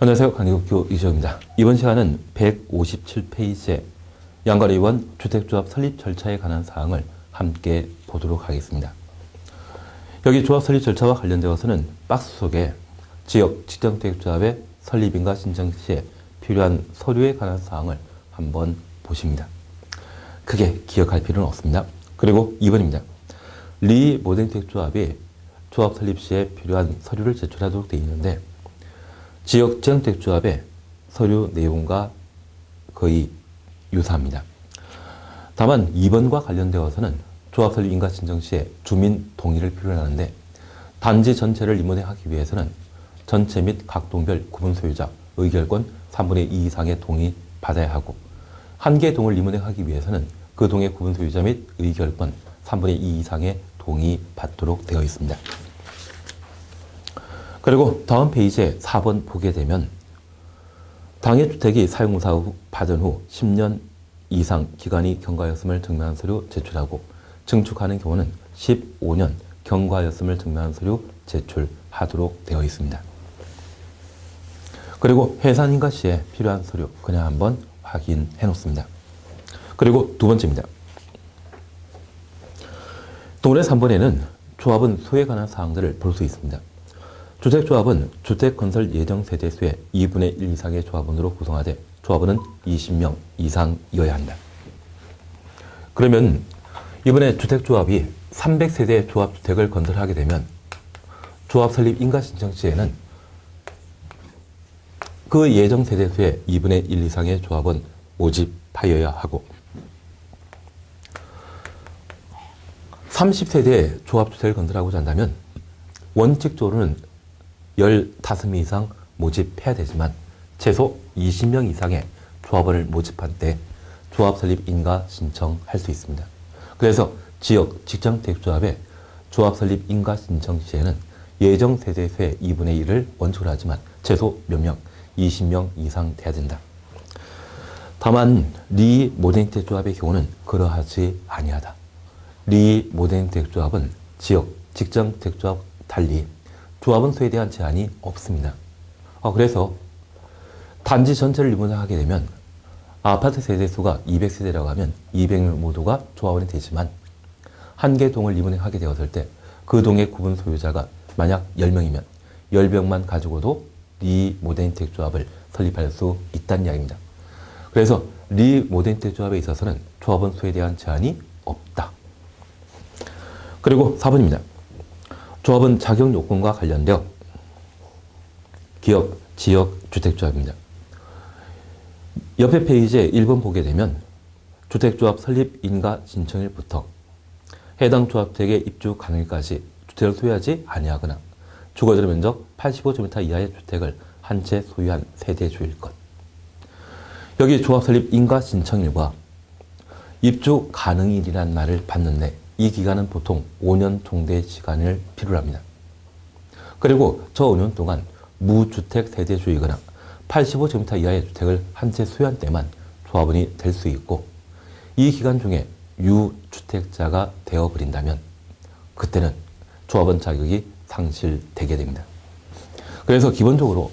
안녕하세요. 강의국교 이재호입니다. 이번 시간은 157페이지의 양가리원 주택조합 설립 절차에 관한 사항을 함께 보도록 하겠습니다. 여기 조합 설립 절차와 관련되어서는 박스 속에 지역 직장주택조합의 설립인가 신청 시에 필요한 서류에 관한 사항을 한번 보십니다. 크게 기억할 필요는 없습니다. 그리고 2번입니다. 리 모델주택조합이 조합 설립 시에 필요한 서류를 제출하도록 되어 있는데 지역 직장주택조합의 서류 내용과 거의 유사합니다. 다만 2번과 관련되어서는 조합 설립 인가 신청 시에 주민 동의를 필요로 하는데 단지 전체를 리모델링하기 위해서는 전체 및 각 동별 구분 소유자 의결권 3분의 2 이상의 동의 받아야 하고 한 개의 동을 리모델링하기 위해서는 그 동의 구분 소유자 및 의결권 3분의 2 이상의 동의 받도록 되어 있습니다. 그리고 다음 페이지에 4번 보게 되면 당해 주택이 사용공사 받은 후 10년 이상 기간이 경과하였음을 증명한 서류 제출하고 증축하는 경우는 15년 경과하였음을 증명한 서류 제출하도록 되어 있습니다. 그리고 해산인가 시에 필요한 서류 그냥 한번 확인해 놓습니다. 그리고 두 번째입니다. 동일의 3번에는 조합은 수에 관한 사항들을 볼 수 있습니다. 주택조합은 주택건설 예정세대수의 2분의 1 이상의 조합원으로 구성하되 조합원은 20명 이상이어야 한다. 그러면 이번에 주택조합이 300세대의 조합주택을 건설하게 되면 조합 설립 인가 신청 시에는 그 예정세대수의 2분의 1 이상의 조합원 모집하여야 하고 30세대의 조합주택을 건설하고자 한다면 원칙적으로는 15명 이상 모집해야 되지만 최소 20명 이상의 조합원을 모집한 때 조합 설립 인가 신청할 수 있습니다. 그래서 지역 직장주택조합의 조합 설립 인가 신청 시에는 예정 세대수의 2분의 1을 원칙으로 하지만 최소 몇 명? 20명 이상 돼야 된다. 다만 리 모델주택조합의 경우는 그러하지 아니하다. 리 모델주택조합은 지역 직장주택조합 달리 조합원 수에 대한 제한이 없습니다. 그래서 단지 전체를 리모델링하게 되면 아파트 세대수가 200세대라고 하면 200명 모두가 조합원이 되지만 한 개 동을 리모델링하게 되었을 때 그 동의 구분 소유자가 만약 10명이면 10명만 가지고도 리모델주택조합을 설립할 수 있다는 이야기입니다. 그래서 리모델주택조합에 있어서는 조합원 수에 대한 제한이 없다. 그리고 4번입니다. 조합은 자격 요건과 관련되어 기업, 지역, 주택조합입니다. 옆에 페이지에 1번 보게 되면 주택조합 설립 인가 신청일부터 해당 조합주택의 입주 가능일까지 주택을 소유하지 아니하거나 주거지로 면적 85제곱미터 이하의 주택을 한 채 소유한 세대주일 것. 여기 조합 설립 인가 신청일과 입주 가능일이라는 말을 봤는데 이 기간은 보통 5년 정도의 시간을 필요로 합니다. 그리고 저 5년 동안 무주택 세대주이거나 85제곱미터 이하의 주택을 한 채 소유한 때만 조합원이 될 수 있고 이 기간 중에 유주택자가 되어버린다면 그때는 조합원 자격이 상실되게 됩니다. 그래서 기본적으로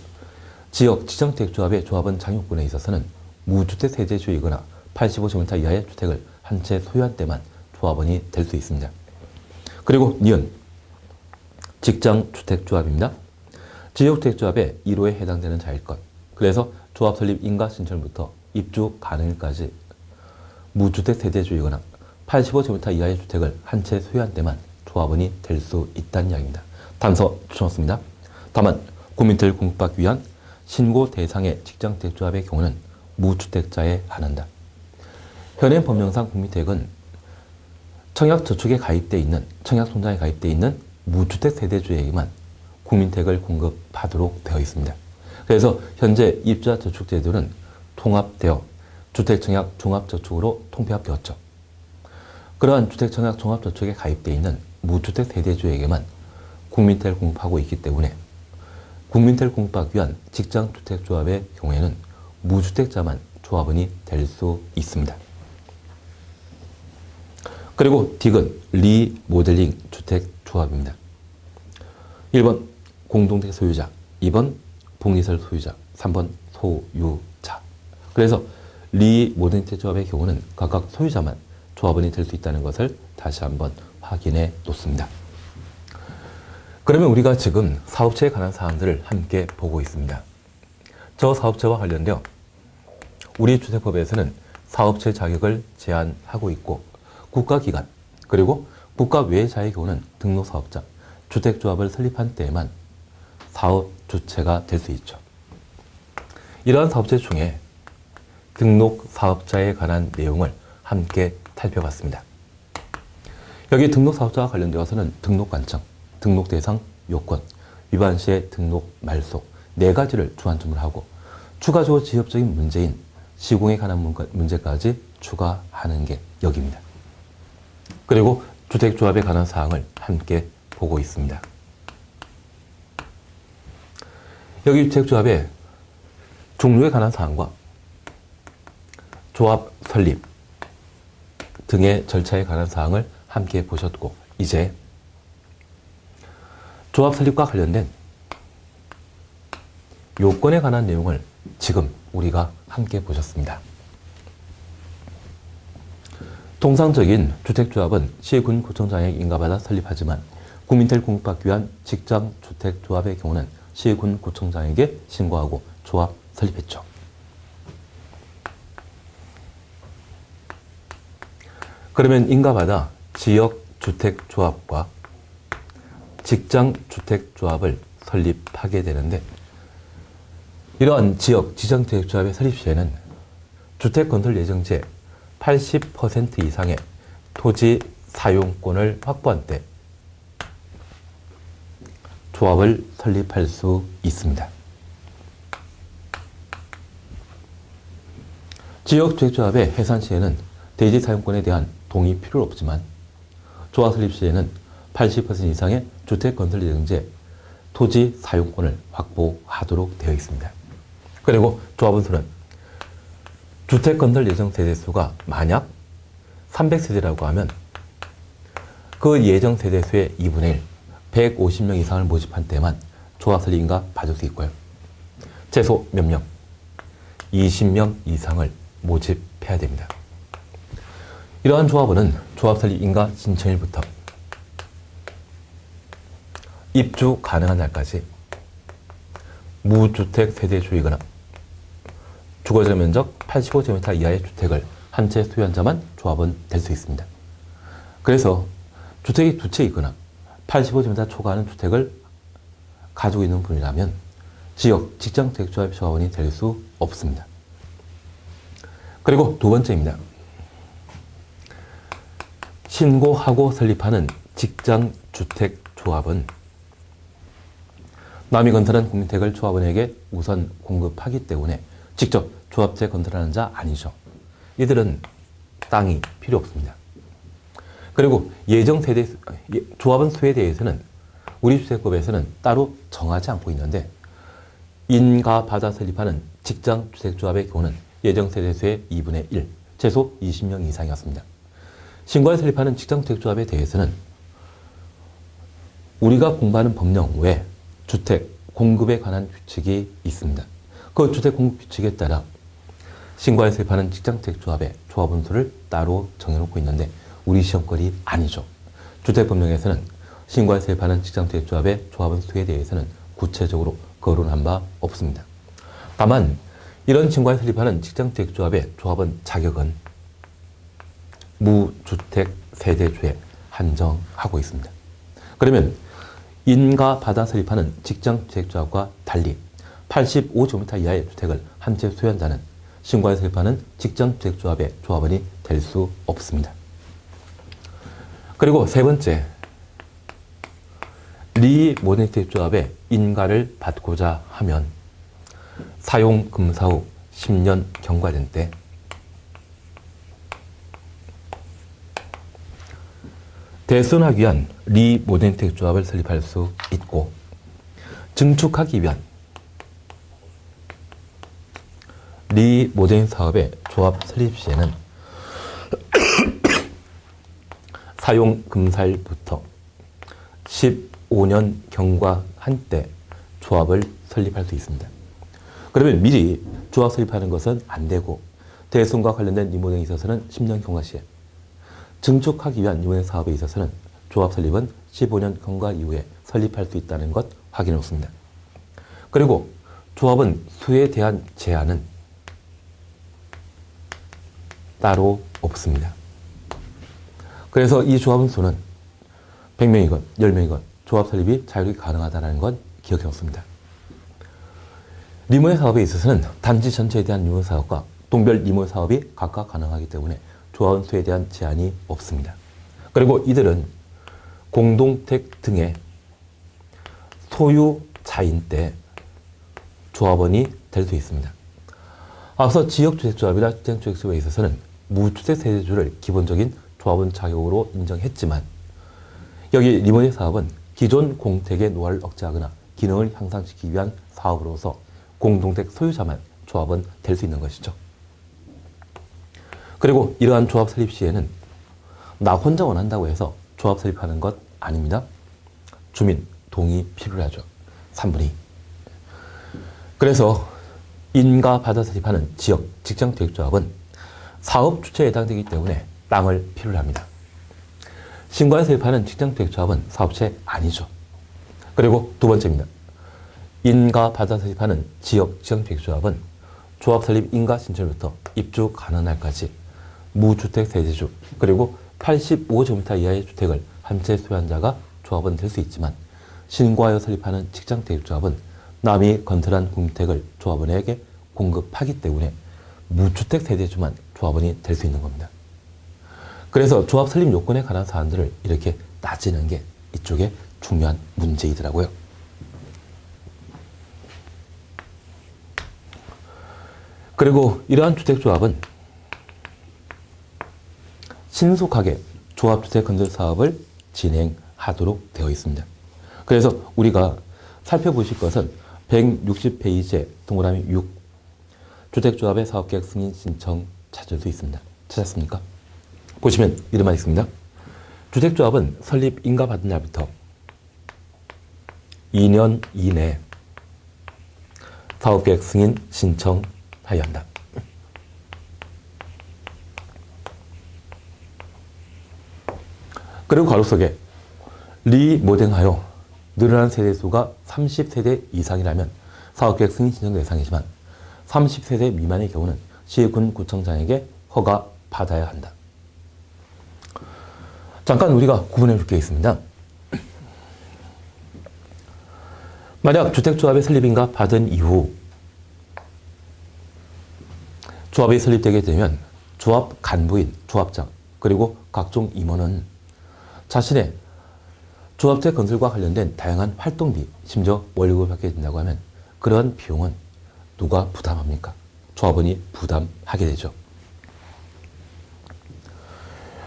지역 직장주택조합의 조합원 장용권에 있어서는 무주택 세대주이거나 85제곱미터 이하의 주택을 한 채 소유한 때만 조합원이 될 수 있습니다. 그리고 니은 직장주택조합입니다. 지역주택조합의 1호에 해당되는 자일 것. 그래서 조합 설립 인가 신청부터 입주 가능일까지 무주택 세대주이거나 85제곱미터 이하의 주택을 한 채 소유한 때만 조합원이 될 수 있다는 이야기입니다. 단서 추천했습니다. 다만 국민주택을 공급받기 위한 신고 대상의 직장주택조합의 경우는 무주택자에 한한다. 현행 법령상 국민주택은 청약저축에 가입되어 있는, 청약통장에 가입되어 있는 무주택 세대주에게만 국민주택을 공급하도록 되어 있습니다. 그래서 현재 입주자저축제도는 통합되어 주택청약 종합저축으로 통폐합되었죠. 그러한 주택청약 종합저축에 가입되어 있는 무주택 세대주에게만 국민주택을 공급하고 있기 때문에 국민주택을 공급하기 위한 직장주택조합의 경우에는 무주택자만 조합원이 될 수 있습니다. 그리고 딕은 리모델링 주택조합입니다. 1번 공동주택 소유자, 2번 복리시설 소유자, 3번 소유자. 그래서 리 모더니티 조합의 경우는 각각 소유자만 조합원이 될 수 있다는 것을 다시 한번 확인해 놓습니다. 그러면 우리가 지금 사업체에 관한 사항들을 함께 보고 있습니다. 저 사업체와 관련되어 우리 주택법에서는 사업체 자격을 제한하고 있고 국가기관 그리고 국가 외자의 경우는 등록사업자, 주택조합을 설립한 때에만 사업주체가 될 수 있죠. 이러한 사업체 중에 등록사업자에 관한 내용을 함께 살펴봤습니다. 여기 등록사업자와 관련되어서는 등록관청, 등록대상 요건, 위반 시의 등록 말소 4가지를 주안점을 하고 추가적으로 지역적인 문제인 시공에 관한 문제까지 추가하는 게 여기입니다. 그리고 주택조합에 관한 사항을 함께 보고 있습니다. 여기 주택조합의 종류에 관한 사항과 조합 설립 등의 절차에 관한 사항을 함께 보셨고 이제 조합 설립과 관련된 요건에 관한 내용을 지금 우리가 함께 보셨습니다. 통상적인 주택조합은 시군구청장에게 인가받아 설립하지만 국민들 공급받기 위한 직장주택조합의 경우는 시군구청장에게 신고하고 조합 설립했죠. 그러면 인가받아 지역주택조합과 직장주택조합을 설립하게 되는데 이러한 지역, 지정주택조합의 설립 시에는 주택건설 예정지의 80% 이상의 토지 사용권을 확보한 때 조합을 설립할 수 있습니다. 지역주택조합의 해산 시에는 대지 사용권에 대한 동의 필요 없지만 조합 설립 시에는 80% 이상의 주택건설 예정지의 토지 사용권을 확보하도록 되어 있습니다. 그리고 조합원 수는 주택건설 예정 세대수가 만약 300세대라고 하면 그 예정 세대수의 2분의 1, 150명 이상을 모집한 때만 조합 설립인가 받을 수 있고요. 최소 몇 명? 20명 이상을 모집해야 됩니다. 이러한 조합원은 조합 설립 인가 신청일부터 입주 가능한 날까지 무주택 세대주이거나 주거적 면적 85제곱미터 이하의 주택을 한 채 소유한 자만 조합원 될 수 있습니다. 그래서 주택이 2채 있거나 85제곱미터 초과하는 주택을 가지고 있는 분이라면 지역 직장주택조합 조합원이 될 수 없습니다. 그리고 두 번째입니다. 신고하고 설립하는 직장주택조합은 남이 건설한 국민택을 조합원에게 우선 공급하기 때문에 직접 조합체 건설하는 자 아니죠. 이들은 땅이 필요 없습니다. 그리고 예정 세대 조합원 수에 대해서는 우리 주택법에서는 따로 정하지 않고 있는데 인가 받아 설립하는 직장주택조합의 경우는 예정 세대수의 2분의 1, 최소 20명 이상이었습니다. 신고에 설립하는 직장주택조합에 대해서는 우리가 공부하는 법령 외에 주택 공급에 관한 규칙이 있습니다. 그 주택 공급 규칙에 따라 신고에 설립하는 직장주택조합의 조합원 수를 따로 정해놓고 있는데 우리 시험거리 아니죠. 주택법령에서는 신고에 설립하는 직장주택조합의 조합원 수에 대해서는 구체적으로 거론한 바 없습니다. 다만 이런 신고에 설립하는 직장주택조합의 조합원 자격은 무주택 세대주에 한정하고 있습니다. 그러면 인가 받아 설립하는 직장주택조합과 달리 85제곱미터 이하의 주택을 한 채 소유한 자는 신고에 설립하는 직장주택조합의 조합원이 될 수 없습니다. 그리고 세 번째, 리모더니티조합의 인가를 받고자 하면 사용금사 후 10년 경과된 때 대선하기 위한 리모더니티조합을 설립할 수 있고 증축하기 위한 리모더니티 사업의 조합 설립 시에는 사용금사일부터 15년 경과한 때 조합을 설립할 수 있습니다. 그러면 미리 조합 설립하는 것은 안 되고 대손과 관련된 리모델링에 있어서는 10년 경과 시에, 증축하기 위한 리모델링 사업에 있어서는 조합 설립은 15년 경과 이후에 설립할 수 있다는 것 확인해 놓습니다. 그리고 조합은 수에 대한 제한은 따로 없습니다. 그래서 이 조합원 수는 100명이건 10명이건 조합 설립이 자유롭게 가능하다는 건 기억해 놓습니다. 리모델링 사업에 있어서는 단지 전체에 대한 리모델링 사업과 동별 리모델링 사업이 각각 가능하기 때문에 조합원 수에 대한 제한이 없습니다. 그리고 이들은 공동택 등의 소유자인 때 조합원이 될 수 있습니다. 앞서 지역주택조합이나 주택주택조합에 있어서는 무주택 세대주를 기본적인 조합원 자격으로 인정했지만 여기 리모델링 사업은 기존 공택의 노화를 억제하거나 기능을 향상시키기 위한 사업으로서 공동택 소유자만 조합원 될 수 있는 것이죠. 그리고 이러한 조합 설립 시에는 나 혼자 원한다고 해서 조합 설립하는 것 아닙니다. 주민 동의 필요하죠. 3분의 2. 그래서 인가 받아 설립하는 지역 직장주택조합은 사업 주체에 해당되기 때문에 땅을 필요로 합니다. 신고에 설립하는 직장주택조합은 사업체 아니죠. 그리고 두 번째입니다. 인가 받아 설립하는 지역 직장주택조합은 조합 설립 인가 신청부터 입주 가능한 날까지 무주택 세대주 그리고 85제곱미터 이하의 주택을 한 채 소유한 자가 조합원 될 수 있지만 신고하여 설립하는 직장주택조합은 남이 건설한 공택을 조합원에게 공급하기 때문에 무주택 세대주만 조합원이 될 수 있는 겁니다. 그래서 조합 설립 요건에 관한 사안들을 이렇게 따지는 게 이쪽에 중요한 문제이더라고요. 그리고 이러한 주택조합은 신속하게 조합주택 건설 사업을 진행하도록 되어 있습니다. 그래서 우리가 살펴보실 것은 160페이지에 동그라미 6 주택조합의 사업계획 승인 신청 찾을 수 있습니다. 찾았습니까? 보시면 이름만 있습니다. 주택조합은 설립 인가받은 날부터 2년 이내 사업계획 승인 신청하여야 한다. 그리고 가로 속에 리모델링하여 늘어난 세대수가 30세대 이상이라면 사업계획 승인 신청 대상이지만 30세대 미만의 경우는 시군 구청장에게 허가 받아야 한다. 잠깐 우리가 구분해 줄 게 있습니다. 만약 주택조합의 설립인가 받은 이후 조합이 설립되게 되면 조합 간부인, 조합장, 그리고 각종 임원은 자신의 조합체 건설과 관련된 다양한 활동비, 심지어 월급을 받게 된다고 하면 그러한 비용은 누가 부담합니까? 조합원이 부담하게 되죠.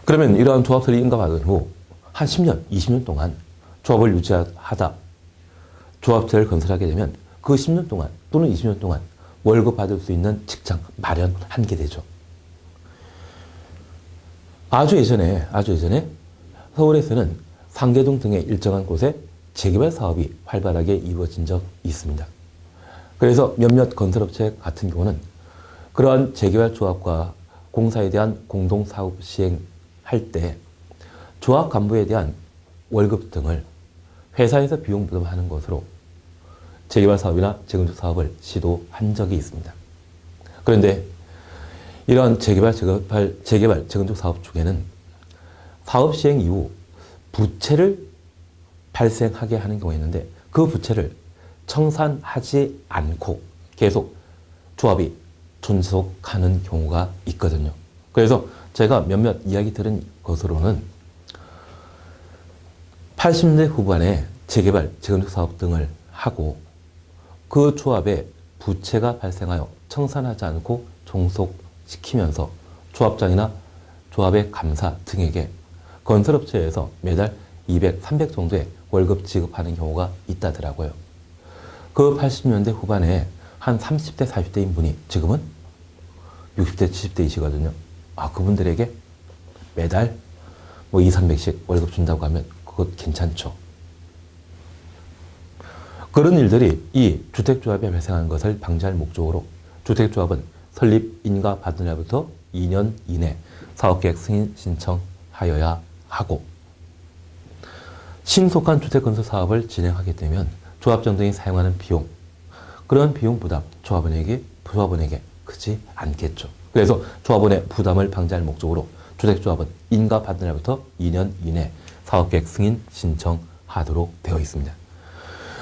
그러면 이러한 조합 설립 인가받은 후 한 10년, 20년 동안 조합을 유지하다 조합체를 건설하게 되면 그 10년 동안 또는 20년 동안 월급 받을 수 있는 직장 마련한 게 되죠. 아주 예전에 서울에서는 상계동 등의 일정한 곳에 재개발 사업이 활발하게 이루어진 적이 있습니다. 그래서 몇몇 건설업체 같은 경우는 그러한 재개발 조합과 공사에 대한 공동사업 시행할 때 조합 간부에 대한 월급 등을 회사에서 비용 부담하는 것으로 재개발 사업이나 재건축 사업을 시도한 적이 있습니다. 그런데 이러한 재개발, 재건축 사업 중에는 사업 시행 이후 부채를 발생하게 하는 경우가 있는데 그 부채를 청산하지 않고 계속 조합이 존속하는 경우가 있거든요. 그래서 제가 몇몇 이야기 들은 것으로는 80년대 후반에 재개발, 재건축 사업 등을 하고 그 조합에 부채가 발생하여 청산하지 않고 종속시키면서 조합장이나 조합의 감사 등에게 건설업체에서 매달 200, 300 정도의 월급 지급하는 경우가 있다더라고요. 그 80년대 후반에 한 30대, 40대인 분이 지금은 60대, 70대이시거든요. 그분들에게 매달 2, 300씩 월급 준다고 하면 그것 괜찮죠. 그런 일들이 이 주택조합에 발생하는 것을 방지할 목적으로 주택조합은 설립 인가 받은 날부터 2년 이내 사업계획 승인 신청하여야 하고, 신속한 주택건설 사업을 진행하게 되면 조합정당이 사용하는 비용, 그런 비용 부담 조합원에게 크지 않겠죠. 그래서 조합원의 부담을 방지할 목적으로 주택조합은 인가 받은 날부터 2년 이내 사업계획 승인 신청하도록 되어 있습니다.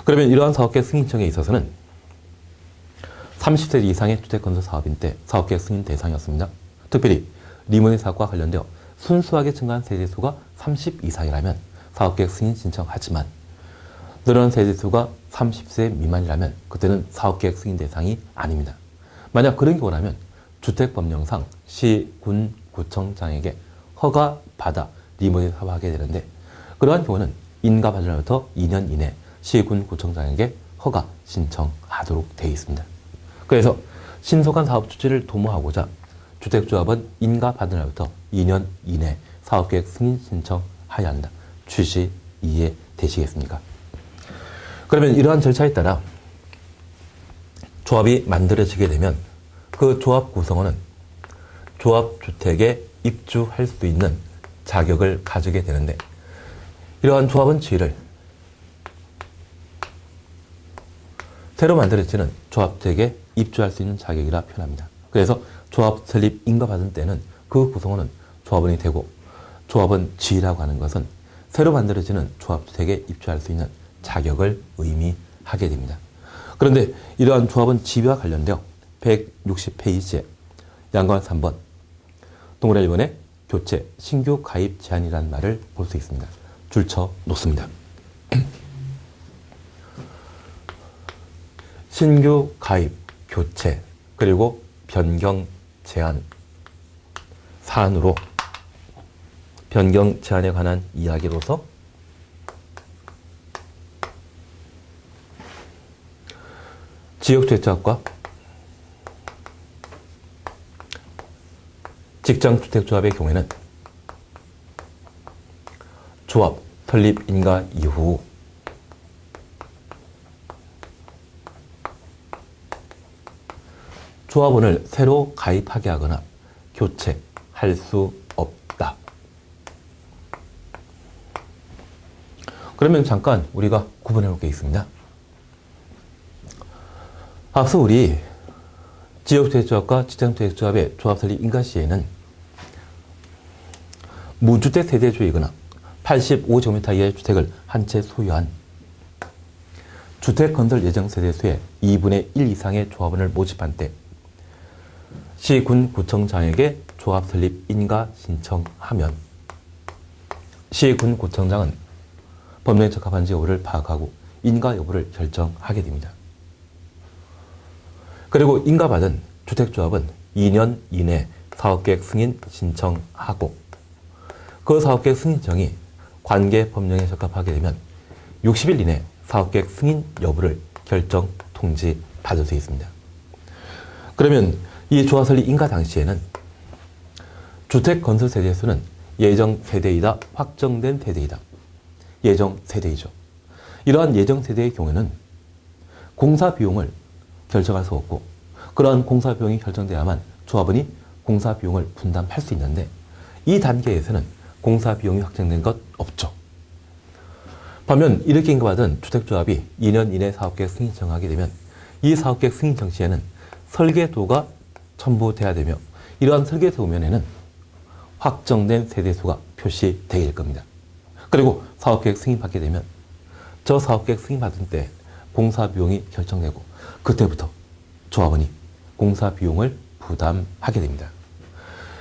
그러면 이러한 사업계획 승인청에 있어서는 30세 이상의 주택건설 사업인 때 사업계획 승인 대상이었습니다. 특별히 리모델 사업과 관련되어 순수하게 증가한 세대수가 30 이상이라면 사업계획 승인 신청하지만, 늘어난 세대수가 30세 미만이라면 그때는 사업계획 승인 대상이 아닙니다. 만약 그런 경우라면 주택법령상 시, 군, 구청장에게 허가받아 리모델 사업을 하게 되는데, 그러한 경우는 인가 받은 날부터 2년 이내 시, 군, 구청장에게 허가 신청하도록 되어 있습니다. 그래서 신속한 사업 추진을 도모하고자 주택조합은 인가 받은 날부터 2년 이내 사업계획 승인 신청하여야 한다. 취지 이해되시겠습니까? 그러면 이러한 절차에 따라 조합이 만들어지게 되면 그 조합 구성원은 조합주택에 입주할 수 있는 자격을 가지게 되는데, 이러한 조합원 지위를 새로 만들어지는 조합주택에 입주할 수 있는 자격이라 표현합니다. 그래서 조합 설립 인가 받은 때는 그 구성원은 조합원이 되고, 조합원 지위라고 하는 것은 새로 만들어지는 조합주택에 입주할 수 있는 자격을 의미하게 됩니다. 그런데 이러한 조합원 지위와 관련되어 160페이지에 양관 3번 동그라미 1번에 교체, 신규 가입 제한이라는 말을 볼 수 있습니다. 줄쳐 놓습니다. 신규 가입, 교체, 그리고 변경 제한 사안으로 변경 제한에 관한 이야기로서 지역주택조합과 직장주택조합의 경우에는 조합 설립 인가 이후 조합원을 새로 가입하게 하거나 교체할 수 없다. 그러면 잠깐 우리가 구분해 볼 게 있습니다. 앞서 우리 지역주택조합과 직장주택조합의 조합 설립 인가 시에는 무주택 세대주이거나 85제곱미터 이하의 주택을 한 채 소유한 주택 건설 예정 세대수의 2분의 1 이상의 조합원을 모집한 때 시, 군, 구청장에게 조합 설립 인가 신청하면 시, 군, 구청장은 법령에 적합한지 여부를 파악하고 인가 여부를 결정하게 됩니다. 그리고 인가받은 주택조합은 2년 이내 사업계획 승인 신청하고, 그 사업계획 승인청이 관계 법령에 적합하게 되면 60일 이내 사업계획 승인 여부를 결정 통지받을 수 있습니다. 그러면 이 조합 설립 인가 당시에는 주택 건설 세대 수는 예정 세대이다, 확정된 세대이다. 예정 세대이죠. 이러한 예정 세대의 경우에는 공사 비용을 결정할 수 없고, 그러한 공사 비용이 결정돼야만 조합원이 공사 비용을 분담할 수 있는데, 이 단계에서는 공사 비용이 확정된 것 없죠. 반면 이렇게 인가받은 주택조합이 2년 이내 사업계획 승인 신청하게 되면 이 사업계획 승인 신청 시에는 설계도가 첨부돼야 되며, 이러한 설계도면에는 확정된 세대수가 표시되게 될 겁니다. 그리고 사업계획 승인받게 되면 저 사업계획 승인받은 때 공사 비용이 결정되고, 그때부터 조합원이 공사 비용을 부담하게 됩니다.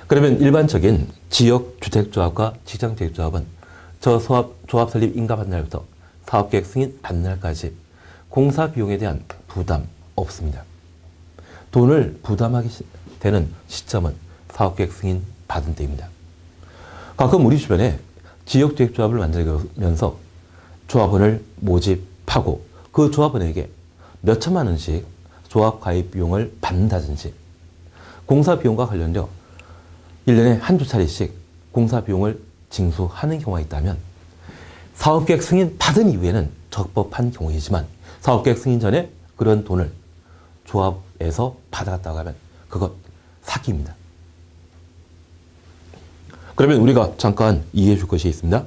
그러면 일반적인 지역주택조합과 직장주택조합은 저 조합 설립 인가 받는 날부터 사업계획 승인 받는 날까지 공사 비용에 대한 부담 없습니다. 돈을 부담하게 되는 시점은 사업계획 승인 받은 때입니다. 가끔 우리 주변에 지역주택조합을 만들면서 조합원을 모집하고 그 조합원에게 몇 천만 원씩 조합 가입 비용을 받는다든지, 공사 비용과 관련되어 1년에 한두 차례씩 공사 비용을 징수하는 경우가 있다면 사업계획 승인 받은 이후에는 적법한 경우이지만 사업계획 승인 전에 그런 돈을 조합에서 받아갔다고 하면 그것 사기입니다. 그러면 우리가 잠깐 이해해 줄 것이 있습니다.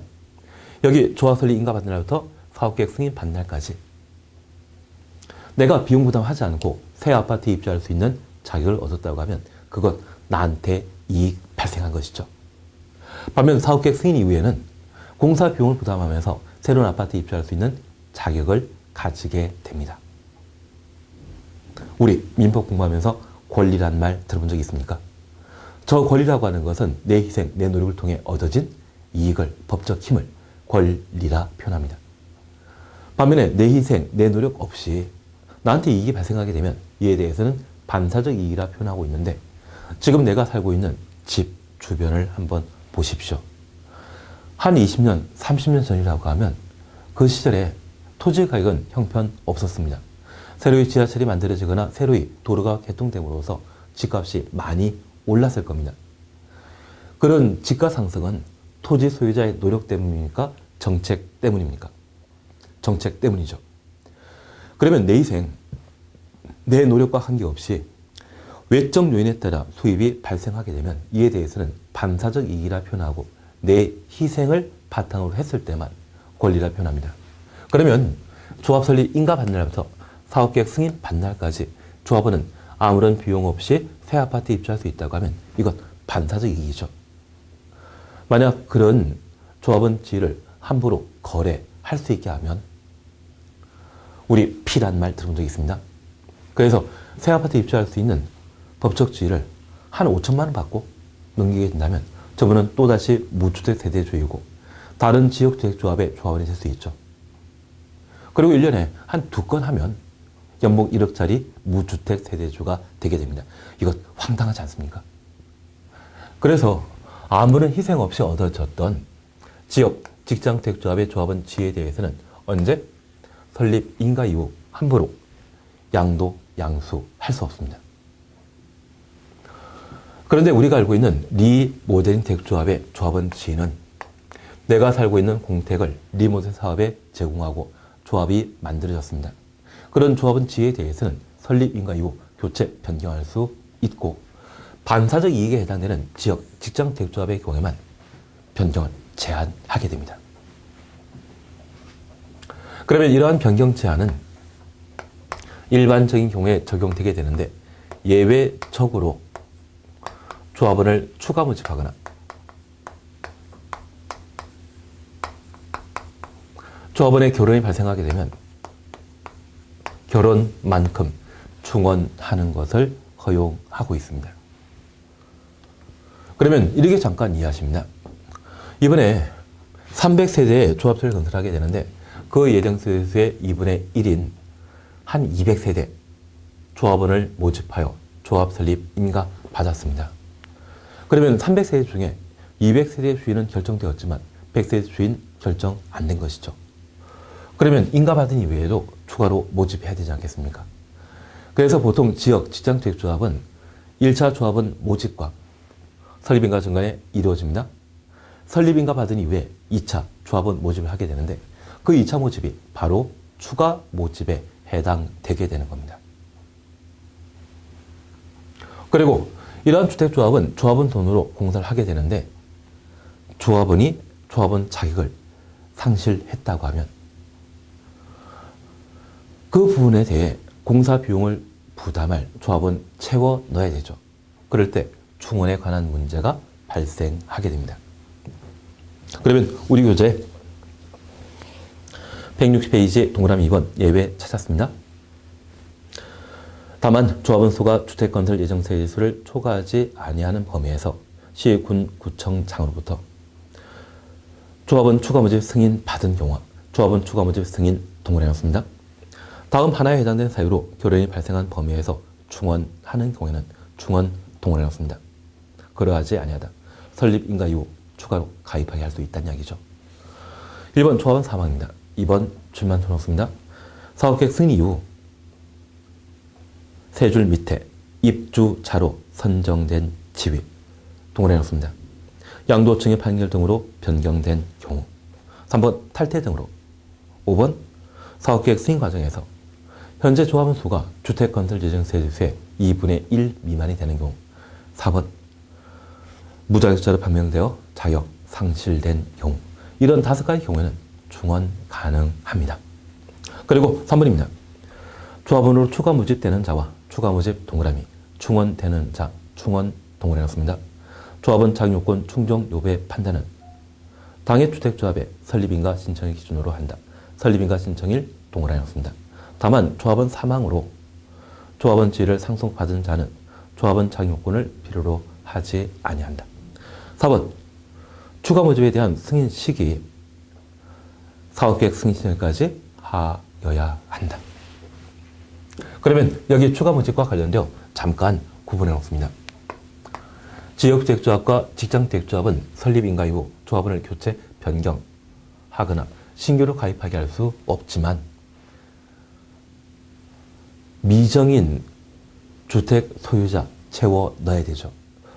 여기 조합 설립 인가 받는 날부터 사업계획 승인 받는 날까지 내가 비용 부담하지 않고 새 아파트에 입주할 수 있는 자격을 얻었다고 하면 그것 나한테 이익 발생한 것이죠. 반면 사업계획 승인 이후에는 공사 비용을 부담하면서 새로운 아파트에 입주할 수 있는 자격을 가지게 됩니다. 우리 민법 공부하면서 권리란 말 들어본 적 있습니까? 저 권리라고 하는 것은 내 희생, 내 노력을 통해 얻어진 이익을, 법적 힘을 권리라 표현합니다. 반면에 내 희생, 내 노력 없이 나한테 이익이 발생하게 되면 이에 대해서는 반사적 이익이라 표현하고 있는데 지금 내가 살고 있는 집 주변을 한번 보십시오. 한 20년, 30년 전이라고 하면 그 시절에 토지 가격은 형편없었습니다. 새로이 지하철이 만들어지거나 새로이 도로가 개통됨으로써 집값이 많이 올랐을 겁니다. 그런 집가 상승은 토지 소유자의 노력 때문입니까? 정책 때문입니까? 정책 때문이죠. 그러면 내 희생, 내 노력과 관계없이 외적 요인에 따라 수입이 발생하게 되면 이에 대해서는 반사적 이익이라 표현하고 내 희생을 바탕으로 했을 때만 권리라 표현합니다. 그러면 조합 설립 인가 받는 날부터 사업계획 승인 받는 날까지 조합원은 아무런 비용 없이 새 아파트에 입주할 수 있다고 하면 이것 반사적 이익이죠. 만약 그런 조합원 지위를 함부로 거래할 수 있게 하면 우리 피란 말 들어본 적 있습니다. 그래서 새 아파트에 입주할 수 있는 법적 지위를 한 5천만 원 받고 넘기게 된다면 저분은 또다시 무주택 세대주이고 다른 지역주택조합의 조합원이 될 수 있죠. 그리고 1년에 한 2건 하면 연봉 1억짜리 무주택 세대주가 되게 됩니다. 이것 황당하지 않습니까? 그래서 아무런 희생 없이 얻어졌던 지역 직장택조합의 조합원 지위에 대해서는 언제? 설립 인가 이후 함부로 양도, 양수할 수 없습니다. 그런데 우리가 알고 있는 리모델링 택조합의 조합원 지위는 내가 살고 있는 공택을 리모델 사업에 제공하고 조합이 만들어졌습니다. 그런 조합원 지위에 대해서는 설립 인가 이후 교체, 변경할 수 있고 반사적 이익에 해당되는 지역 직장 택조합의 경우에만 변경을 제한하게 됩니다. 그러면 이러한 변경 제한은 일반적인 경우에 적용되게 되는데 예외적으로 조합원을 추가 모집하거나 조합원의 결혼이 발생하게 되면 결혼만큼 충원하는 것을 허용하고 있습니다. 그러면 이렇게 잠깐 이해하십니다. 이번에 300세대의 조합 설립을 건설하게 되는데 그 예정세수의 2분의 1인 한 200세대 조합원을 모집하여 조합 설립 인가 받았습니다. 그러면 300세대 중에 200세대 주인은 결정되었지만 100세대 주인 결정 안 된 것이죠. 그러면 인가 받은 이외에도 추가로 모집해야 되지 않겠습니까? 그래서 보통 지역 직장주택조합은 1차 조합원 모집과 설립인가 중간에 이루어집니다. 설립인가 받은 이후에 2차 조합원 모집을 하게 되는데 그 2차 모집이 바로 추가 모집에 해당되게 되는 겁니다. 그리고 이러한 주택조합은 조합원 돈으로 공사를 하게 되는데 조합원이 조합원 자격을 상실했다고 하면 그 부분에 대해 공사 비용을 부담할 조합원 채워 넣어야 되죠. 그럴 때 충원에 관한 문제가 발생하게 됩니다. 그러면 우리 교재 160페이지 동그라미 2번 예외 찾았습니다. 다만 조합원 수가 주택건설 예정세대 수를 초과하지 아니하는 범위에서 시, 군, 구청장으로부터 조합원 추가 모집 승인 받은 경우 조합원 추가 모집 승인 동그라미 넣습니다. 다음 하나에 해당되는 사유로 결혼이 발생한 범위에서 충원하는 경우에는 충원 동그라미 넣습니다. 그러하지 아니하다. 설립 인가 이후 추가로 가입하게 할 수 있다는 이야기죠. 1번 조합원 사망입니다. 2번 줄만 쳐놓습니다. 사업계획 승인 이후 세 줄 밑에 입주자로 선정된 지위 동그라미 넣습니다. 양도청의 판결 등으로 변경된 경우 3번 탈퇴 등으로 5번 사업계획 승인 과정에서 현재 조합원 수가 주택건설재정세제수의 2분의 1 미만이 되는 경우, 4번 무자격자로 판명되어 자격 상실된 경우, 이런 5가지 경우에는 충원 가능합니다. 그리고 3번입니다. 조합원으로 추가 모집되는 자와 추가 모집 동그라미, 충원되는 자, 충원 동그라미 넣습니다. 조합원 자격요건 충족 여부의 판단은 당해 주택조합의 설립인가 신청일 기준으로 한다. 설립인가 신청일 동그라미 넣습니다. 다만 조합원 사망으로 조합원 지위를 상속받은 자는 조합원 자격요건을 필요로 하지 아니한다. 4번 추가 모집에 대한 승인 시기 사업계획 승인 신청까지 하여야 한다. 그러면 여기 추가 모집과 관련되어 잠깐 구분해 놓습니다. 지역주택조합과 직장주택조합은 설립인가 이후 조합원을 교체, 변경하거나 신규로 가입하게 할 수 없지만 미정인 주택 소유자 채워 넣어야 되죠.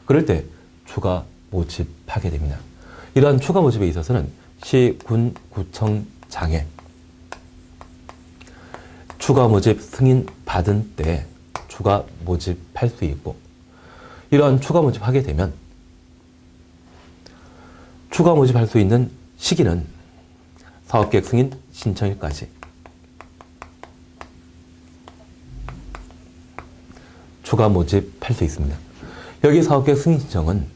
그럴 때 추가 모집하게 됩니다. 이러한 추가 모집에 있어서는 시, 군, 구청장에 추가 모집 승인 받은 때 추가 모집할 수 있고, 이러한 추가 모집하게 되면 추가 모집할 수 있는 시기는 사업계획 승인 신청일까지 추가 모집할 수 있습니다. 여기 사업계획 승인 신청은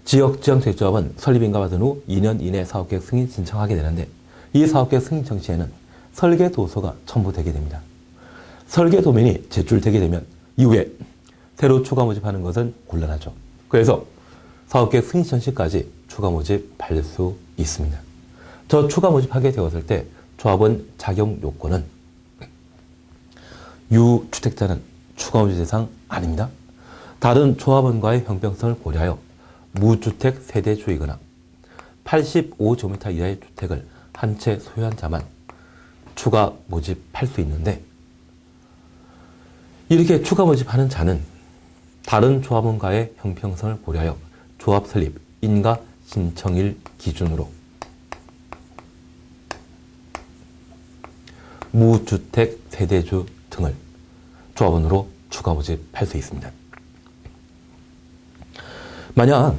지역지정주택조합은 설립인가 받은 후 2년 이내 사업계획 승인 신청하게 되는데, 이 사업계획 승인 신청 시에는 설계도서가 첨부되게 됩니다. 설계도면이 제출되게 되면 이후에 새로 추가 모집하는 것은 곤란하죠. 그래서 사업계획 승인 신청 시까지 추가 모집할 수 있습니다. 저 추가 모집하게 되었을 때 조합원 자격 요건은 유주택자는 추가 모집 대상 아닙니다. 다른 조합원과의 형평성을 고려하여 무주택 세대주이거나 85제곱미터 이하의 주택을 한 채 소유한 자만 추가 모집할 수 있는데, 이렇게 추가 모집하는 자는 다른 조합원과의 형평성을 고려하여 조합 설립, 인가 신청일 기준으로 무주택 세대주 등을 조합원으로 추가 모집할 수 있습니다. 만약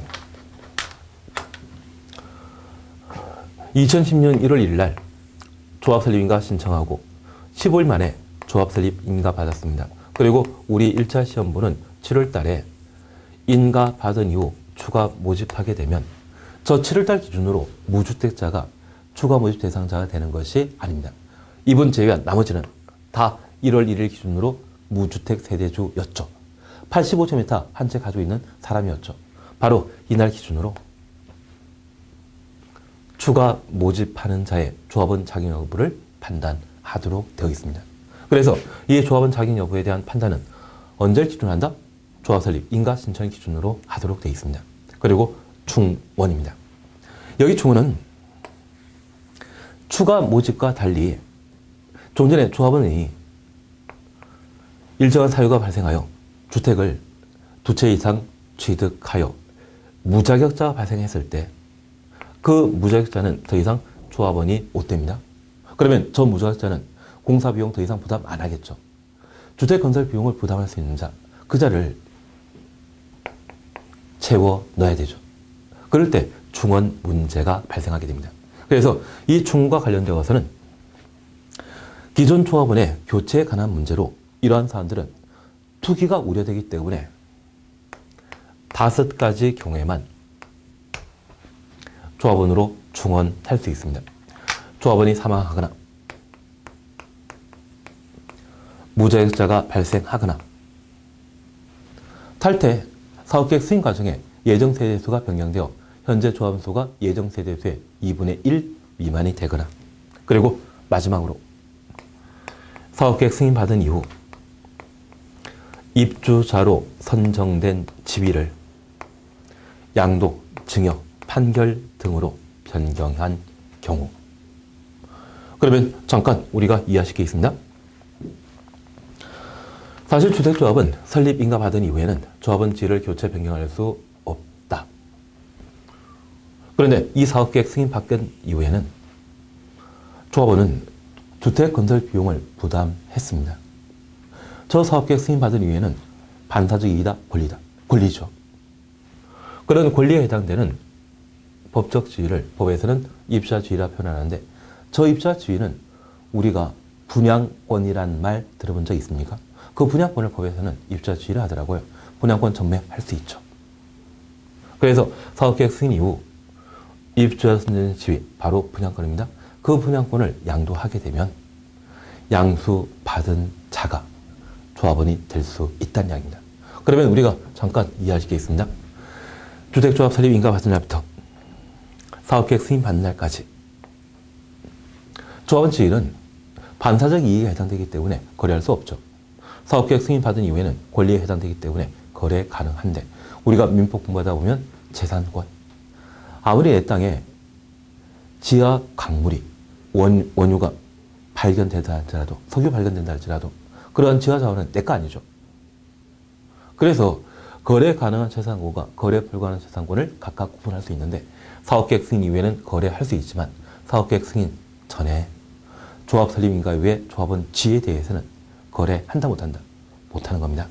2010년 1월 1일 날 조합 설립인가 신청하고 15일 만에 조합 설립 인가 받았습니다. 그리고 우리 1차 시험부는 7월 달에 인가 받은 이후 추가 모집하게 되면 저 7월 달 기준으로 무주택자가 추가 모집 대상자가 되는 것이 아닙니다. 이분 제외한 나머지는 다 1월 1일 기준으로 무주택 세대주였죠. 85제곱미터 한 채 가지고 있는 사람이었죠. 바로 이날 기준으로 추가 모집하는 자의 조합원 자격 여부를 판단하도록 되어 있습니다. 그래서 이 조합원 자격 여부에 대한 판단은 언제를 기준으로 한다? 조합 설립, 인가 신청 기준으로 하도록 되어 있습니다. 그리고 충원입니다. 여기 충원은 추가 모집과 달리 좀 전에 조합원이 일정한 사유가 발생하여 주택을 2채 이상 취득하여 무자격자가 발생했을 때 그 무자격자는 더 이상 조합원이 못 됩니다. 그러면 저 무자격자는 공사비용 더 이상 부담 안 하겠죠. 주택건설 비용을 부담할 수 있는 자, 그 자를 채워 넣어야 되죠. 그럴 때 충원 문제가 발생하게 됩니다. 그래서 이 충원과 관련되어서는 기존 조합원의 교체에 관한 문제로 이러한 사안들은 투기가 우려되기 때문에 5가지 경우에만 조합원으로 충원할 수 있습니다. 조합원이 사망하거나 무자격자가 발생하거나 탈퇴, 사업계획 수행 과정에 예정세대수가 변경되어 현재 조합원 수가 예정세대수의 2분의 1 미만이 되거나, 그리고 마지막으로 사업계획 승인받은 이후 입주자로 선정된 지위를 양도, 증여, 판결 등으로 변경한 경우. 그러면 잠깐 우리가 이해하시겠습니다. 사실 주택조합은 설립 인가 받은 이후에는 조합원 지위를 교체 변경할 수 없다. 그런데 이 사업계획 승인 받은 이후에는 조합원은 주택 건설 비용을 부담했습니다. 저 사업계획 승인받은 이후에는 반사적 이익이다, 권리다. 권리죠. 그런 권리에 해당되는 법적 지위를 법에서는 입주자지위라 표현하는데, 저 입주자지위는 우리가 분양권이란 말 들어본 적 있습니까? 그 분양권을 법에서는 입주자지위라 하더라고요. 분양권 전매할 수 있죠. 그래서 사업계획 승인 이후 입주자 선정 지위, 바로 분양권입니다. 그 분양권을 양도하게 되면 양수받은 자가 조합원이 될 수 있다는 이야기입니다. 그러면 우리가 잠깐 이해하시겠습니다. 주택조합 설립 인가 받은 날부터 사업계획 승인 받는 날까지 조합원 지위는 반사적 이익에 해당되기 때문에 거래할 수 없죠. 사업계획 승인 받은 이후에는 권리에 해당되기 때문에 거래 가능한데, 우리가 민법 공부하다 보면 재산권, 아무리 내 땅에 지하 강물이 원유가 발견된다 할지라도, 석유 발견된다 할지라도 그러한 지하 자원은 내 거 아니죠. 그래서 거래 가능한 재산권과 거래 불가능한 재산권을 각각 구분할 수 있는데, 사업계획 승인 이후에는 거래할 수 있지만 사업계획 승인 전에 조합 설립 인가 이후에 조합원 지위에 대해서는 거래한다 못한다? 못하는 겁니다.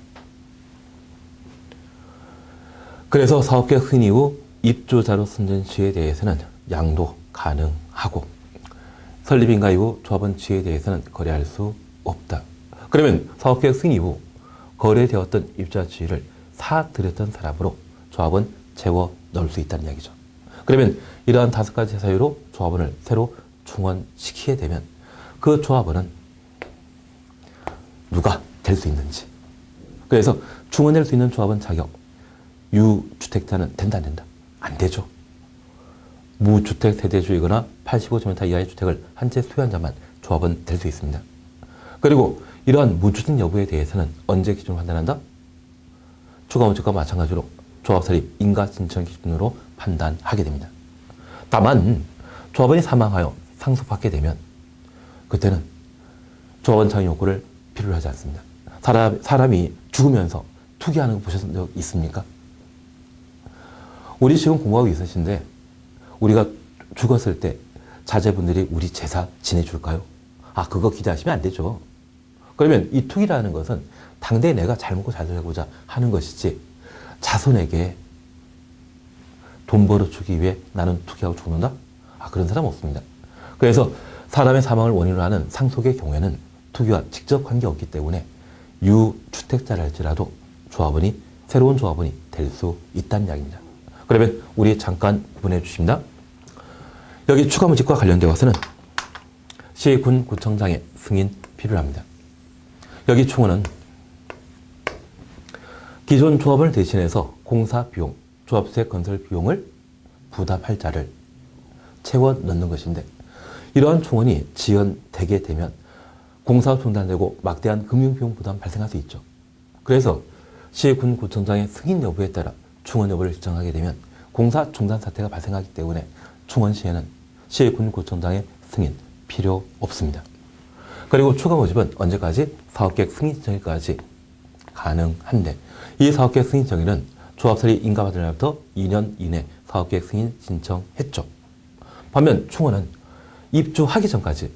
그래서 사업계획 승인 이후 입주자로 선정 지위에 대해서는 양도 가능하고, 설립 인가 이후 조합원 지위에 대해서는 거래할 수 없다. 그러면 사업계획 승인 이후 거래되었던 입주자 지위를 사들였던 사람으로 조합원 채워 넣을 수 있다는 이야기죠. 그러면 이러한 5가지 사유로 조합원을 새로 충원시키게 되면 그 조합원은 누가 될 수 있는지, 그래서 충원될 수 있는 조합원 자격, 유주택자는 된다 안 된다? 안 되죠. 무주택 세대주이거나 85제곱미터 이하의 주택을 한 채 소유한 자만 조합원 될 수 있습니다. 그리고 이러한 무주택 여부에 대해서는 언제 기준으로 판단한다? 추가 원칙과 마찬가지로 조합 설립 인가 신청 기준으로 판단하게 됩니다. 다만 조합원이 사망하여 상속받게 되면 그때는 조합원 창의 요구를 필요로 하지 않습니다. 사람이 죽으면서 투기하는 거 보신 적 있습니까? 우리 지금 공부하고 있으신데 우리가 죽었을 때 자제분들이 우리 제사 지내줄까요? 아, 그거 기대하시면 안 되죠. 그러면 이 투기라는 것은 당대에 내가 잘 먹고 잘 살고자 하는 것이지, 자손에게 돈 벌어주기 위해 나는 투기하고 죽는다? 아, 그런 사람 없습니다. 그래서 사람의 사망을 원인으로 하는 상속의 경우에는 투기와 직접 관계없기 때문에 유주택자랄지라도 조합원이, 새로운 조합원이 될 수 있다는 이야기입니다. 그러면 우리 잠깐 구분해 주십니다. 여기 추가 문칙과 관련되어서는 시, 군, 구청장의 승인 필요합니다. 여기 충원은 기존 조합을 대신해서 공사 비용, 조합주택 건설 비용을 부담할 자를 채워 넣는 것인데, 이러한 충원이 지연되게 되면 공사업 중단되고 막대한 금융비용 부담 발생할 수 있죠. 그래서 시, 군, 구청장의 승인 여부에 따라 충원 여부를 결정하게 되면 공사 중단 사태가 발생하기 때문에 충원 시에는 시, 군, 구청장의 승인 필요 없습니다. 그리고 추가 모집은 언제까지? 사업계획 승인 신청일까지 가능한데, 이 사업계획 승인 신청일은 조합 설립 인가 받은 날부터 2년 이내 사업계획 승인 신청했죠. 반면 충원은 입주하기 전까지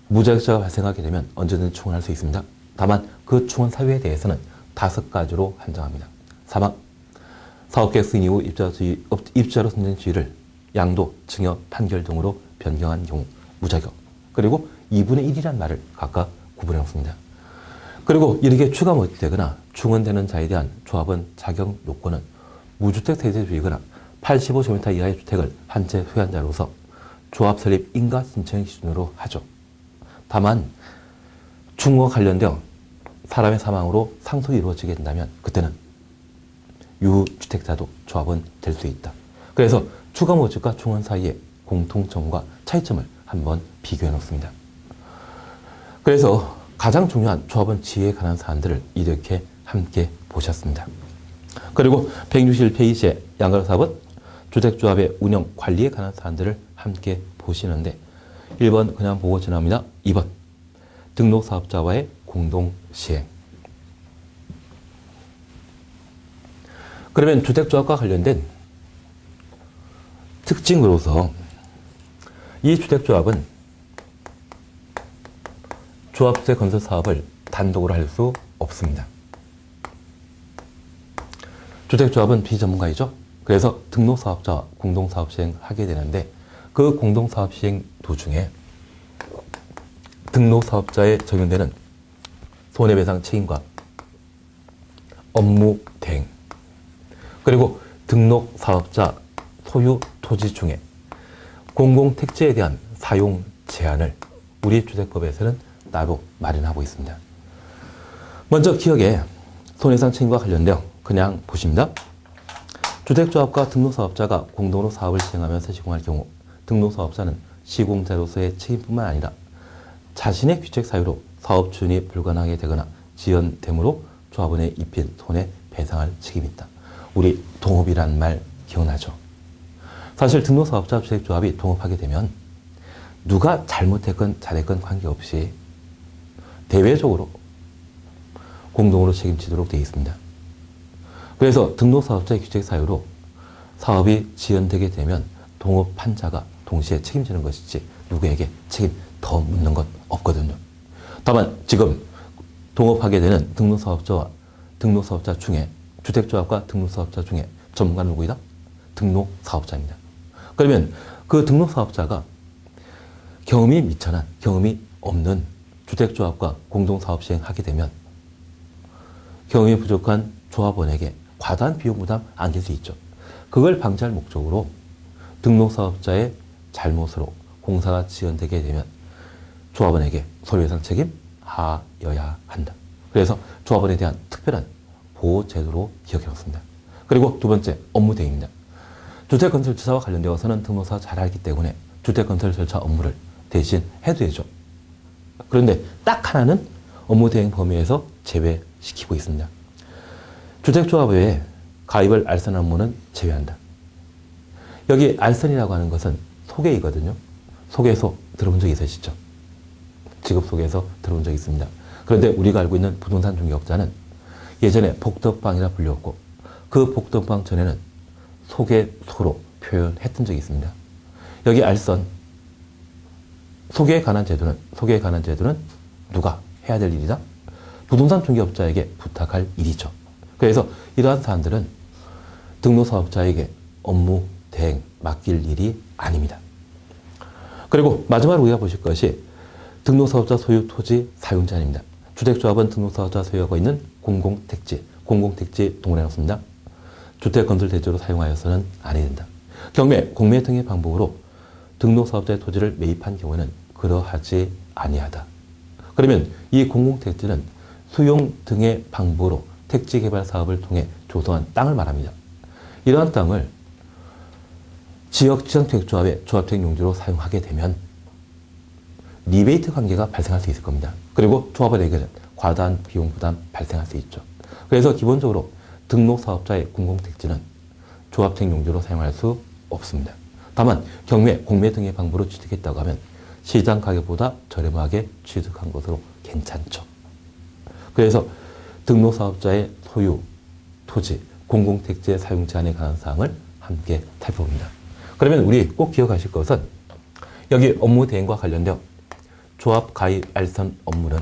무자격자가 발생하게 되면 언제든지 충원할 수 있습니다. 다만 그 충원 사유에 대해서는 5가지로 한정합니다. 사망, 사업계획 승인 이후 입주자로 선정 지위를 양도, 증여, 판결 등으로 변경한 경우 무자격, 그리고 2분의 1이라는 말을 각각 구분해 놓습니다. 그리고 이렇게 추가 모집되거나 충원되는 자에 대한 조합원 자격 요건은 무주택 세대주이거나 85제곱미터 이하의 주택을 한 채 소유한 자로서 조합 설립 인가 신청 기준으로 하죠. 다만 충원과 관련되어 사람의 사망으로 상속이 이루어지게 된다면 그때는 유주택자도 조합원 될 수 있다. 그래서 추가 모집과 충원 사이의 공통점과 차이점을 한번 비교해 놓습니다. 그래서 가장 중요한 조합원 지위에 관한 사안들을 이렇게 함께 보셨습니다. 그리고 161페이지에 양가사업은 주택조합의 운영, 관리에 관한 사안들을 함께 보시는데, 1번 그냥 보고 지납니다. 2번 등록사업자와의 공동시행. 그러면 주택조합과 관련된 특징으로서 이 주택조합은 조합제 건설 사업을 단독으로 할 수 없습니다. 주택조합은 비전문가이죠. 그래서 등록사업자와 공동사업 시행을 하게 되는데 그 공동사업 시행 도중에 등록사업자에 적용되는 손해배상 책임과 업무 대행 그리고 등록사업자 소유 토지 중에 공공택지에 대한 사용 제한을 우리 주택법에서는 따로 마련하고 있습니다. 먼저 기억에 손해배상 책임과 관련되어 그냥 보십니다. 주택조합과 등록사업자가 공동으로 사업을 시행하면서 시공할 경우 등록사업자는 시공자로서의 책임뿐만 아니라 자신의 규칙 사유로 사업 추진이 불가능하게 되거나 지연됨으로 조합원에 입힌 손해배상할 책임이 있다. 우리 동업이란 말 기억나죠? 사실 등록사업자 주택조합이 동업하게 되면 누가 잘못했건 잘했건 관계없이 대외적으로 공동으로 책임지도록 되어 있습니다. 그래서 등록사업자의 규칙 사유로 사업이 지연되게 되면 동업한자가 동시에 책임지는 것이지 누구에게 책임 더 묻는 것 없거든요. 다만 지금 동업하게 되는 등록사업자 중에 주택조합과 등록사업자 중에 전문가는 누구이다? 등록사업자입니다. 그러면 그 등록사업자가 경험이 미천한, 경험이 없는 주택조합과 공동사업 시행하게 되면 경험이 부족한 조합원에게 과다한 비용 부담 안길 수 있죠. 그걸 방지할 목적으로 등록사업자의 잘못으로 공사가 지연되게 되면 조합원에게 손해배상 책임 하여야 한다. 그래서 조합원에 대한 특별한 보호 제도로 기억해 놓습니다. 그리고 두 번째, 업무 대행입니다. 주택건설 절차와 관련되어서는 등록사가 잘 알기 때문에 주택건설 절차 업무를 대신 해도 되죠. 그런데 딱 하나는 업무 대행 범위에서 제외시키고 있습니다. 주택조합 외에 가입을 알선 업무는 제외한다. 여기 알선이라고 하는 것은 소개이거든요. 소개서 들어본 적 있으시죠? 직업 소개서 들어본 적 있습니다. 그런데 우리가 알고 있는 부동산 중개업자는 예전에 복덕방이라 불렸고 그 복덕방 전에는 소개소로 표현했던 적이 있습니다. 여기 알선, 소개에 관한 제도는 누가 해야 될 일이다? 부동산 중개업자에게 부탁할 일이죠. 그래서 이러한 사안들은 등록사업자에게 업무 대행 맡길 일이 아닙니다. 그리고 마지막으로 우리가 보실 것이 등록사업자 소유 토지 사용 제한입니다. 주택조합은 등록사업자 소유하고 있는 공공택지 동원해놓습니다. 주택건설 대지로 사용하여서는 안 해야 된다. 경매, 공매 등의 방법으로 등록사업자의 토지를 매입한 경우에는 그러하지 아니하다. 그러면 이 공공택지는 수용 등의 방법으로 택지 개발 사업을 통해 조성한 땅을 말합니다. 이러한 땅을 지역지상주택조합의 조합택 용지로 사용하게 되면 리베이트 관계가 발생할 수 있을 겁니다. 그리고 조합원에게는 과다한 비용 부담 발생할 수 있죠. 그래서 기본적으로 등록사업자의 공공택지는 조합택 용지로 사용할 수 없습니다. 다만 경매, 공매 등의 방법으로 취득했다고 하면 시장 가격보다 저렴하게 취득한 것으로 괜찮죠. 그래서 등록사업자의 소유, 토지, 공공택지의 사용 제한에 관한 사항을 함께 살펴봅니다. 그러면 우리 꼭 기억하실 것은 여기 업무 대행과 관련되어 조합 가입 알선 업무는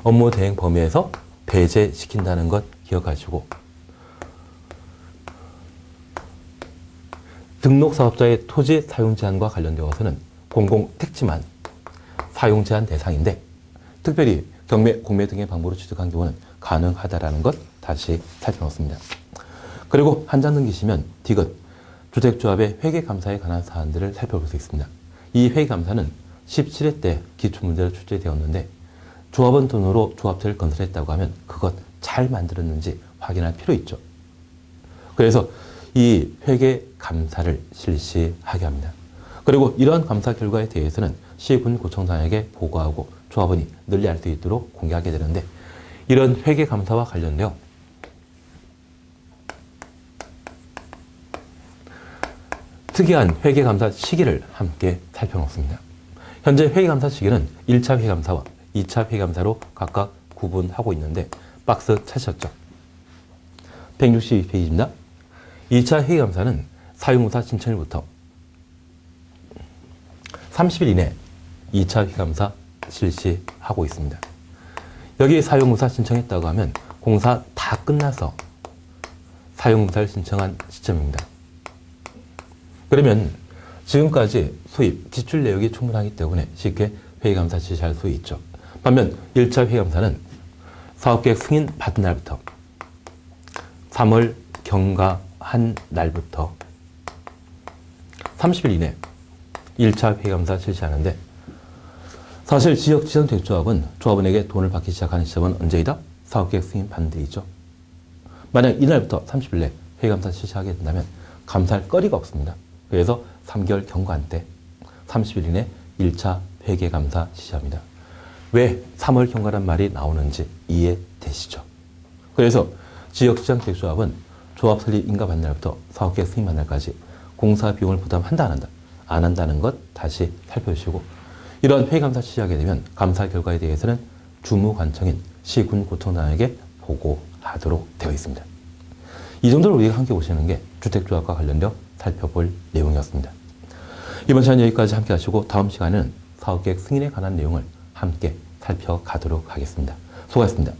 업무 대행 범위에서 배제시킨다는 것 기억하시고 등록사업자의 토지 사용 제한과 관련되어서는 공공택지만 사용 제한 대상인데 특별히 경매, 공매 등의 방법으로 취득한 경우는 가능하다라는 것 다시 살펴놓습니다. 그리고 한 장 넘기시면 디귿 주택조합의 회계감사에 관한 사안들을 살펴볼 수 있습니다. 이 회계감사는 17회 때 기출문제로 출제되었는데 조합원 돈으로 조합체를 건설했다고 하면 그것 잘 만들었는지 확인할 필요 있죠. 그래서 이 회계감사를 실시하게 합니다. 그리고 이러한 감사 결과에 대해서는 시군구청장에게 보고하고 조합원이 널리 알 수 있도록 공개하게 되는데 이런 회계감사와 관련되어 특이한 회계감사 시기를 함께 살펴놓습니다. 현재 회계감사 시기는 1차 회계감사와 2차 회계감사로 각각 구분하고 있는데 박스 찾으셨죠? 162페이지입니다. 2차 회계감사는 사용공사 신청일부터 30일 이내 2차 회감사 실시하고 있습니다. 여기 사용공사 신청했다고 하면 공사 다 끝나서 사용공사를 신청한 시점입니다. 그러면 지금까지 수입, 지출 내역이 충분하기 때문에 쉽게 회계감사 실시할 수 있죠. 반면 1차 회계감사는 사업계획 승인 받은 날부터 3월 경과한 날부터 30일 이내 1차 회계감사 실시하는데, 사실 지역지정택조합은 조합원에게 돈을 받기 시작하는 시점은 언제이다? 사업계획 승인 받는 데이죠. 만약 이날부터 30일 내 회계감사 실시하게 된다면 감사할 거리가 없습니다. 그래서 3개월 경과한 때 30일 이내 1차 회계감사 실시합니다. 왜 3월 경과란 말이 나오는지 이해되시죠? 그래서 지역지정택조합은 조합 설립 인가 받는 날부터 사업계획 승인 받는 날까지 공사 비용을 부담한다 안 한다? 안 한다는 것 다시 살펴주시고, 이런 회계감사 실시하게 되면 감사 결과에 대해서는 주무관청인 시군구청장에게 보고하도록 되어 있습니다. 이 정도로 우리가 함께 보시는 게 주택조합과 관련되어 살펴볼 내용이었습니다. 이번 시간 여기까지 함께 하시고 다음 시간에는 사업계획 승인에 관한 내용을 함께 살펴가도록 하겠습니다. 수고하셨습니다.